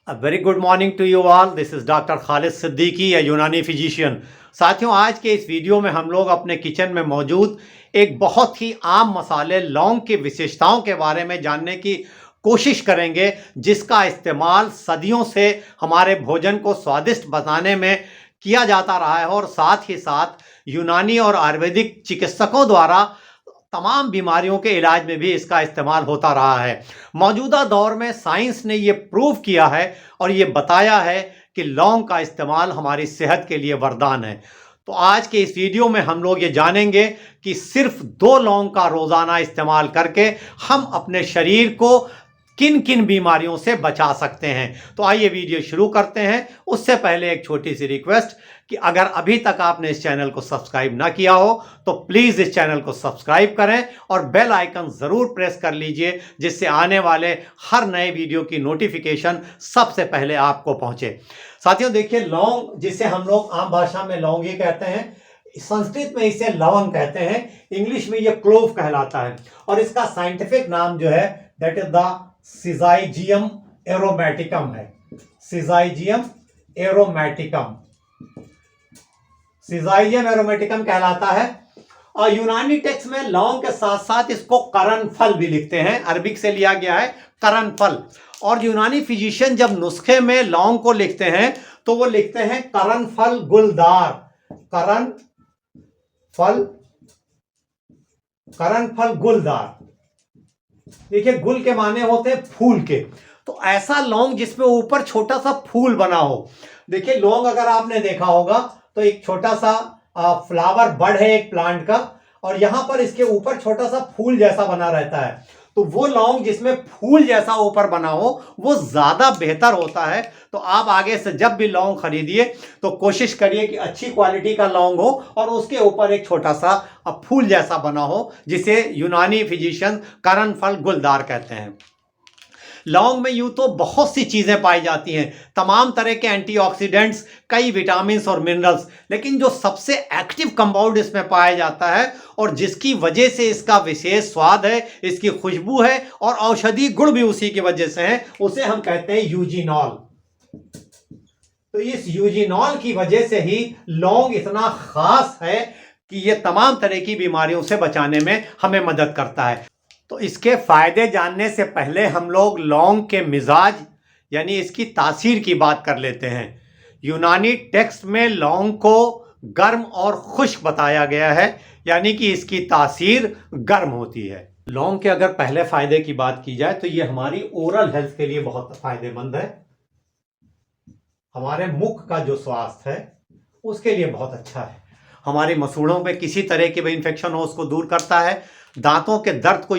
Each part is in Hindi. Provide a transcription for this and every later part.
A very good morning to you all. This is doctor Khalid Siddiqui, a यूनानी फिजिशियन। साथियों, आज के इस वीडियो में हम लोग अपने किचन में मौजूद एक बहुत ही आम मसाले लौंग की विशेषताओं के बारे में जानने की कोशिश करेंगे, जिसका इस्तेमाल सदियों से हमारे भोजन को स्वादिष्ट बनाने में किया जाता रहा है और साथ ही साथ यूनानी और आयुर्वेदिक चिकित्सकों द्वारा तमाम बीमारियों के इलाज में भी इसका इस्तेमाल होता रहा है। मौजूदा दौर में साइंस ने ये प्रूव किया है और ये बताया है कि लौंग का इस्तेमाल हमारी सेहत के लिए वरदान है। तो आज के इस वीडियो में हम लोग ये जानेंगे कि सिर्फ 2 लौंग का रोज़ाना इस्तेमाल करके हम अपने शरीर को किन किन बीमारियों से बचा सकते हैं। तो आइए वीडियो शुरू करते हैं। उससे पहले एक छोटी सी रिक्वेस्ट कि अगर अभी तक आपने इस चैनल को सब्सक्राइब ना किया हो तो प्लीज़ इस चैनल को सब्सक्राइब करें और बेल आइकन ज़रूर प्रेस कर लीजिए, जिससे आने वाले हर नए वीडियो की नोटिफिकेशन सबसे पहले आपको पहुंचे। साथियों देखिए, लौंग जिसे हम लोग आम भाषा में लौंगी कहते हैं, संस्कृत में इसे लवंग कहते हैं, इंग्लिश में ये क्लोव कहलाता है और इसका साइंटिफिक नाम जो है दैट इज द सिजाइजियम एरोमेटिकम है। सिजाइजियम एरोमेटिकम, सिजाइजियम एरोमेटिकम कहलाता है। और यूनानी टेक्स्ट में लौंग के साथ साथ इसको करनफल भी लिखते हैं, अरबिक से लिया गया है करनफल। और यूनानी फिजिशियन जब नुस्खे में लौंग को लिखते हैं तो वो लिखते हैं करनफल गुलदार, करनफल गुलदार। देखिए, गुल के माने होते हैं फूल के, तो ऐसा लौंग जिसमें ऊपर छोटा सा फूल बना हो। देखिए, लौंग अगर आपने देखा होगा तो एक छोटा सा फ्लावर बड है एक प्लांट का, और यहां पर इसके ऊपर छोटा सा फूल जैसा बना रहता है। तो वो लौंग जिसमें फूल जैसा ऊपर बना हो वो ज्यादा बेहतर होता है। तो आप आगे से जब भी लौंग खरीदिए तो कोशिश करिए कि अच्छी क्वालिटी का लौंग हो और उसके ऊपर एक छोटा सा फूल जैसा बना हो, जिसे यूनानी फिजिशियन करनफल गुलदार कहते हैं। लौंग में यूं तो बहुत सी चीज़ें पाई जाती हैं, तमाम तरह के एंटीऑक्सीडेंट्स, कई विटामिन्स और मिनरल्स, लेकिन जो सबसे एक्टिव कंपाउंड इसमें पाया जाता है और जिसकी वजह से इसका विशेष स्वाद है, इसकी खुशबू है और औषधि गुण भी उसी की वजह से है, उसे हम कहते हैं यूजिनॉल। तो इस यूजिनॉल की वजह से ही लौंग इतना खास है कि ये तमाम तरह की बीमारियों से बचाने में हमें मदद करता है। तो इसके फायदे जानने से पहले हम लोग लौंग के मिजाज यानी इसकी तासीर की बात कर लेते हैं। यूनानी टेक्स्ट में लौंग को गर्म और खुश्क बताया गया है, यानी कि इसकी तासीर गर्म होती है। लौंग के अगर पहले फायदे की बात की जाए तो ये हमारी ओरल हेल्थ के लिए बहुत फायदेमंद है। हमारे मुख का जो स्वास्थ्य है उसके लिए बहुत अच्छा है। हमारे मसूड़ों में किसी तरह की भी इन्फेक्शन हो उसको दूर करता है। दांतों के दर्द को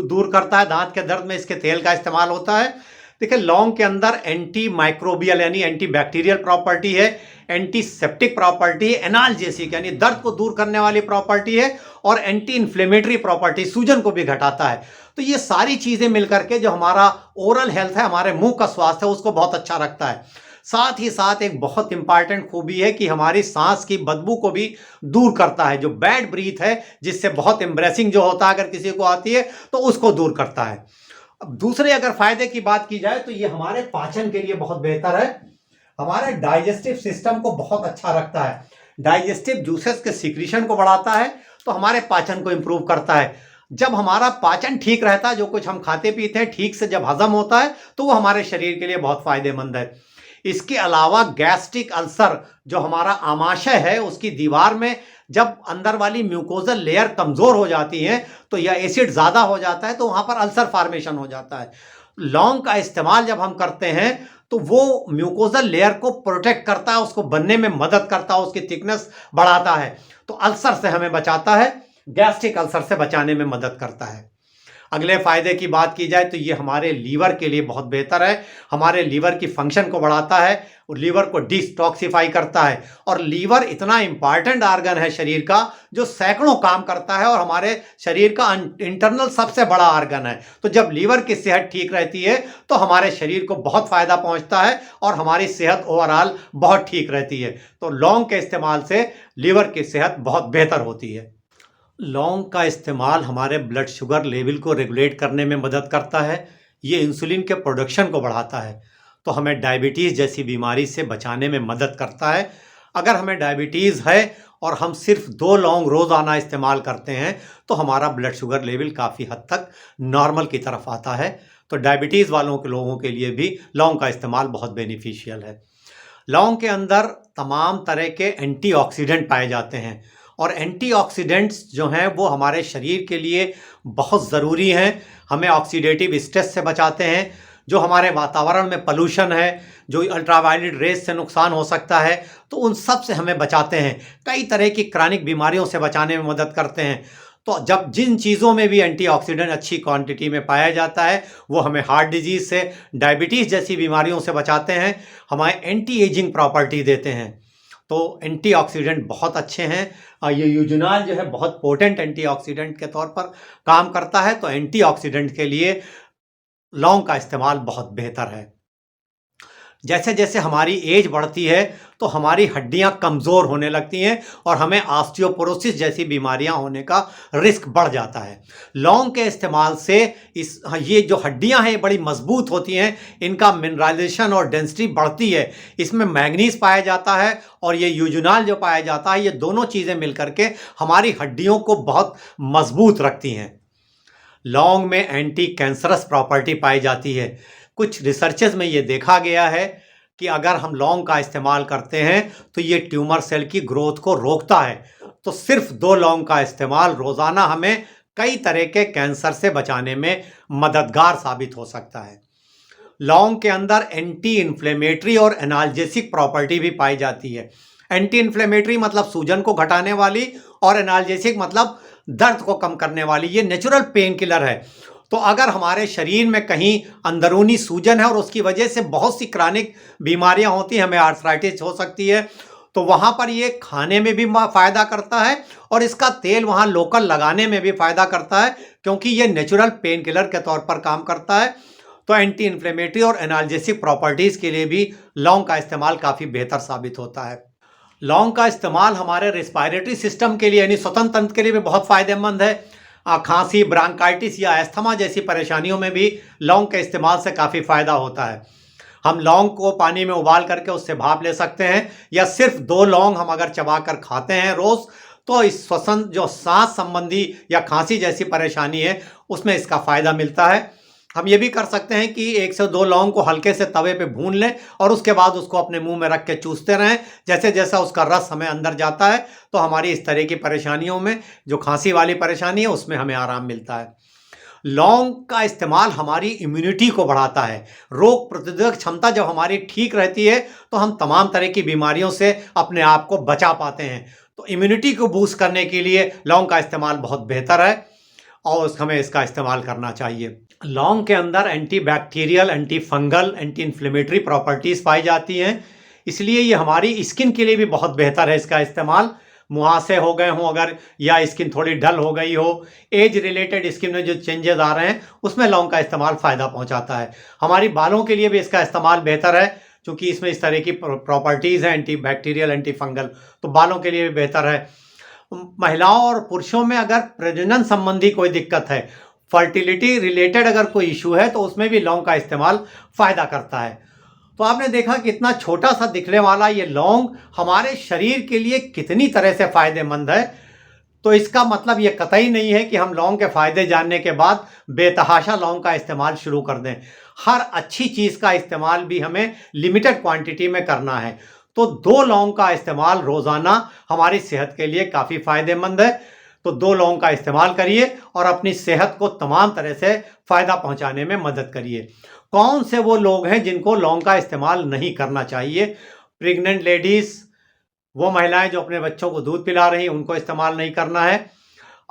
दूर करता है, दांत के दर्द में इसके तेल का इस्तेमाल होता है। देखिए, लौंग के अंदर एंटी माइक्रोबियल यानी एंटी बैक्टीरियल प्रॉपर्टी है, एंटीसेप्टिक प्रॉपर्टी है, एनाल्जेसिक यानी दर्द को दूर करने वाली प्रॉपर्टी है और एंटी इन्फ्लेमेटरी प्रॉपर्टी, सूजन को भी घटाता है। तो ये सारी चीज़ें मिलकर के जो हमारा ओरल हेल्थ है, हमारे मुंह का स्वास्थ्य है, उसको बहुत अच्छा रखता है। साथ ही साथ एक बहुत इंपॉर्टेंट खूबी है कि हमारी सांस की बदबू को भी दूर करता है। जो बैड ब्रीथ है, जिससे बहुत एम्ब्रेसिंग जो होता है अगर किसी को आती है, तो उसको दूर करता है। अब दूसरे अगर फायदे की बात की जाए तो ये हमारे पाचन के लिए बहुत बेहतर है, हमारे डाइजेस्टिव सिस्टम को बहुत अच्छा रखता है, डाइजेस्टिव जूसेस के सिक्रीशन को बढ़ाता है, तो हमारे पाचन को इंप्रूव करता है। जब हमारा पाचन ठीक रहता है, जो कुछ हम खाते पीते हैं ठीक से जब हजम होता है, तो वो हमारे शरीर के लिए बहुत फायदेमंद है। इसके अलावा गैस्ट्रिक अल्सर, जो हमारा आमाशय है उसकी दीवार में जब अंदर वाली म्यूकोजल लेयर कमज़ोर हो जाती है तो या एसिड ज़्यादा हो जाता है तो वहाँ पर अल्सर फॉर्मेशन हो जाता है। लौंग का इस्तेमाल जब हम करते हैं तो वो म्यूकोजल लेयर को प्रोटेक्ट करता है, उसको बनने में मदद करता है, उसकी थिकनेस बढ़ाता है, तो अल्सर से हमें बचाता है, गैस्ट्रिक अल्सर से बचाने में मदद करता है। अगले फायदे की बात की जाए तो ये हमारे लीवर के लिए बहुत बेहतर है, हमारे लीवर की फंक्शन को बढ़ाता है और लीवर को डिटॉक्सिफाई करता है। और लीवर इतना इंपॉर्टेंट ऑर्गन है शरीर का जो सैकड़ों काम करता है और हमारे शरीर का इंटरनल सबसे बड़ा ऑर्गन है। तो जब लीवर की सेहत ठीक रहती है तो हमारे शरीर को बहुत फायदा पहुंचता है और हमारी सेहत ओवरऑल बहुत ठीक रहती है। तो लौंग के इस्तेमाल से लीवर की सेहत बहुत बेहतर होती है। लौंग का इस्तेमाल हमारे ब्लड शुगर लेवल को रेगुलेट करने में मदद करता है। ये इंसुलिन के प्रोडक्शन को बढ़ाता है। तो हमें डायबिटीज़ जैसी बीमारी से बचाने में मदद करता है। अगर हमें डायबिटीज़ है और हम सिर्फ 2 लौंग रोज़ाना इस्तेमाल करते हैं तो हमारा ब्लड शुगर लेवल काफ़ी हद तक नॉर्मल की तरफ आता है। तो डायबिटीज़ वालों के लोगों के लिए भी लौंग का इस्तेमाल बहुत बेनिफिशियल है। लौंग के अंदर तमाम तरह के एंटीऑक्सीडेंट पाए जाते हैं और एंटीऑक्सीडेंट्स जो हैं वो हमारे शरीर के लिए बहुत ज़रूरी हैं। हमें ऑक्सीडेटिव स्ट्रेस से बचाते हैं। जो हमारे वातावरण में पॉल्यूशन है, जो अल्ट्रावायलेट रेज से नुकसान हो सकता है, तो उन सब से हमें बचाते हैं। कई तरह की क्रॉनिक बीमारियों से बचाने में मदद करते हैं। तो जब जिन चीज़ों में भी एंटीऑक्सीडेंट अच्छी क्वांटिटी में पाया जाता है वो हमें हार्ट डिजीज़ से, डायबिटीज़ जैसी बीमारियों से बचाते हैं, हमारे एंटी एजिंग प्रॉपर्टी देते हैं। तो एंटीऑक्सीडेंट बहुत अच्छे हैं। ये यूजुनाल जो है बहुत पोटेंट एंटीऑक्सीडेंट के तौर पर काम करता है। तो एंटीऑक्सीडेंट के लिए लौंग का इस्तेमाल बहुत बेहतर है। जैसे जैसे हमारी एज बढ़ती है तो हमारी हड्डियां कमज़ोर होने लगती हैं और हमें ऑस्टियोपोरोसिस जैसी बीमारियां होने का रिस्क बढ़ जाता है। लौंग के इस्तेमाल से ये जो हड्डियां हैं बड़ी मजबूत होती हैं, इनका मिनरलाइजेशन और डेंसिटी बढ़ती है। इसमें मैग्नीज पाया जाता है और ये यूजुनाल जो पाया जाता है, ये दोनों चीज़ें मिलकर के हमारी हड्डियों को बहुत मजबूत रखती हैं। लौंग में एंटी कैंसरस प्रॉपर्टी पाई जाती है। कुछ रिसर्चेस में ये देखा गया है कि अगर हम लौंग का इस्तेमाल करते हैं तो ये ट्यूमर सेल की ग्रोथ को रोकता है। तो सिर्फ 2 लौंग का इस्तेमाल रोज़ाना हमें कई तरह के कैंसर से बचाने में मददगार साबित हो सकता है। लौंग के अंदर एंटी इन्फ्लेमेटरी और एनाल्जेसिक प्रॉपर्टी भी पाई जाती है। एंटी इन्फ्लेमेटरी मतलब सूजन को घटाने वाली और एनाल्जेसिक मतलब दर्द को कम करने वाली। ये नेचुरल पेन किलर है। तो अगर हमारे शरीर में कहीं अंदरूनी सूजन है और उसकी वजह से बहुत सी क्रॉनिक बीमारियां होती हैं, हमें आर्थराइटिस हो सकती है, तो वहाँ पर ये खाने में भी फ़ायदा करता है और इसका तेल वहाँ लोकल लगाने में भी फ़ायदा करता है क्योंकि ये नेचुरल पेन किलर के तौर पर काम करता है। तो एंटी इन्फ्लेमेटरी और एनाल्जेसिक प्रॉपर्टीज़ के लिए भी लौंग का इस्तेमाल काफ़ी बेहतर साबित होता है। लौंग का इस्तेमाल हमारे रेस्पिरेटरी सिस्टम के लिए यानी श्वसन तंत्र के लिए भी बहुत फ़ायदेमंद है। खांसी, ब्रांकाइटिस या अस्थमा जैसी परेशानियों में भी लौंग के इस्तेमाल से काफ़ी फ़ायदा होता है। हम लौंग को पानी में उबाल करके उससे भाप ले सकते हैं या सिर्फ 2 लौंग हम अगर चबा कर खाते हैं रोज़ तो इस श्वसन जो सांस संबंधी या खांसी जैसी परेशानी है उसमें इसका फ़ायदा मिलता है। हम ये भी कर सकते हैं कि 1 से 2 लौंग को हल्के से तवे पे भून लें और उसके बाद उसको अपने मुंह में रख के चूसते रहें। जैसे जैसा उसका रस हमें अंदर जाता है तो हमारी इस तरह की परेशानियों में, जो खांसी वाली परेशानी है, उसमें हमें आराम मिलता है। लौंग का इस्तेमाल हमारी इम्यूनिटी को बढ़ाता है। रोग प्रतिरोधक क्षमता जब हमारी ठीक रहती है तो हम तमाम तरह की बीमारियों से अपने आप को बचा पाते हैं। तो इम्यूनिटी को बूस्ट करने के लिए लौंग का इस्तेमाल बहुत बेहतर है और हमें इसका इस्तेमाल करना चाहिए। लौंग के अंदर anti bacterial, anti fungal, anti inflammatory properties पाई जाती हैं, इसलिए ये हमारी स्किन के लिए भी बहुत बेहतर है इसका इस्तेमाल। मुहासे हो गए हों अगर, या स्किन थोड़ी डल हो गई हो, एज रिलेटेड स्किन में जो चेंजेस आ रहे हैं उसमें लौंग का इस्तेमाल फ़ायदा पहुंचाता है। हमारी बालों के लिए भी इसका इस्तेमाल बेहतर है क्योंकि इसमें इस तरह की प्रॉपर्टीज़ हैं, एंटी बैक्टीरियल, एंटी फंगल, तो बालों के लिए भी बेहतर है। महिलाओं और पुरुषों में अगर प्रजनन संबंधी कोई दिक्कत है, फर्टिलिटी रिलेटेड अगर कोई इशू है, तो उसमें भी लौंग का इस्तेमाल फ़ायदा करता है। तो आपने देखा कि इतना छोटा सा दिखने वाला ये लौंग हमारे शरीर के लिए कितनी तरह से फ़ायदेमंद है। तो इसका मतलब ये कतई नहीं है कि हम लौंग के फ़ायदे जानने के बाद बेतहाशा लौंग का इस्तेमाल शुरू कर दें। हर अच्छी चीज़ का इस्तेमाल भी हमें लिमिटेड क्वांटिटी में करना है। तो 2 लौंग का इस्तेमाल रोज़ाना हमारी सेहत के लिए काफ़ी फ़ायदेमंद है। तो 2 लौंग का इस्तेमाल करिए और अपनी सेहत को तमाम तरह से फ़ायदा पहुंचाने में मदद करिए। कौन से वो लोग हैं जिनको लौंग का इस्तेमाल नहीं करना चाहिए? प्रेग्नेंट लेडीज़, वो महिलाएं जो अपने बच्चों को दूध पिला रही हैं, उनको इस्तेमाल नहीं करना है।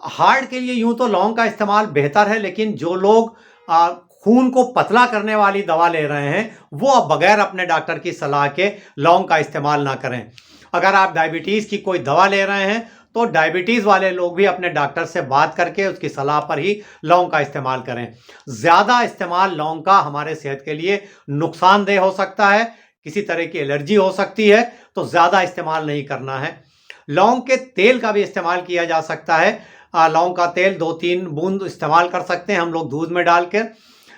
हार्ट के लिए यूं तो लौंग का इस्तेमाल बेहतर है, लेकिन जो लोग खून को पतला करने वाली दवा ले रहे हैं वो अब बगैर अपने डॉक्टर की सलाह के लौंग का इस्तेमाल ना करें। अगर आप डायबिटीज़ की कोई दवा ले रहे हैं तो डायबिटीज़ वाले लोग भी अपने डॉक्टर से बात करके उसकी सलाह पर ही लौंग का इस्तेमाल करें। ज़्यादा इस्तेमाल लौंग का हमारे सेहत के लिए नुकसानदेह हो सकता है, किसी तरह की एलर्जी हो सकती है, तो ज़्यादा इस्तेमाल नहीं करना है। लौंग के तेल का भी इस्तेमाल किया जा सकता है। लौंग का तेल 2-3 बूंद इस्तेमाल कर सकते हैं हम लोग दूध में डाल कर।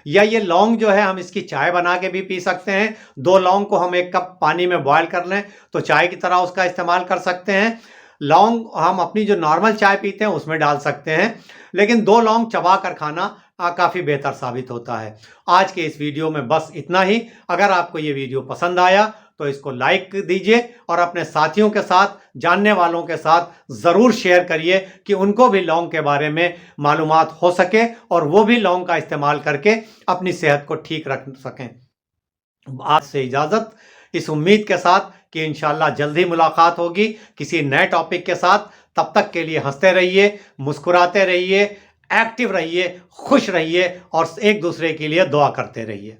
या ये लौंग जो है हम इसकी चाय बना के भी पी सकते हैं। 2 लौंग को हम 1 कप पानी में बॉयल कर लें तो चाय की तरह उसका इस्तेमाल कर सकते हैं। लौंग हम अपनी जो नॉर्मल चाय पीते हैं उसमें डाल सकते हैं, लेकिन 2 लौंग चबा कर खाना काफ़ी बेहतर साबित होता है। आज के इस वीडियो में बस इतना ही। अगर आपको ये वीडियो पसंद आया तो इसको लाइक दीजिए और अपने साथियों के साथ, जानने वालों के साथ ज़रूर शेयर करिए कि उनको भी लौंग के बारे में मालूमात हो सके और वो भी लौंग का इस्तेमाल करके अपनी सेहत को ठीक रख सकें। आज से इजाज़त, इस उम्मीद के साथ कि इंशाल्लाह जल्द ही मुलाकात होगी किसी नए टॉपिक के साथ। तब तक के लिए हंसते रहिए, मुस्कुराते रहिए, एक्टिव रहिए, खुश रहिए और एक दूसरे के लिए दुआ करते रहिए।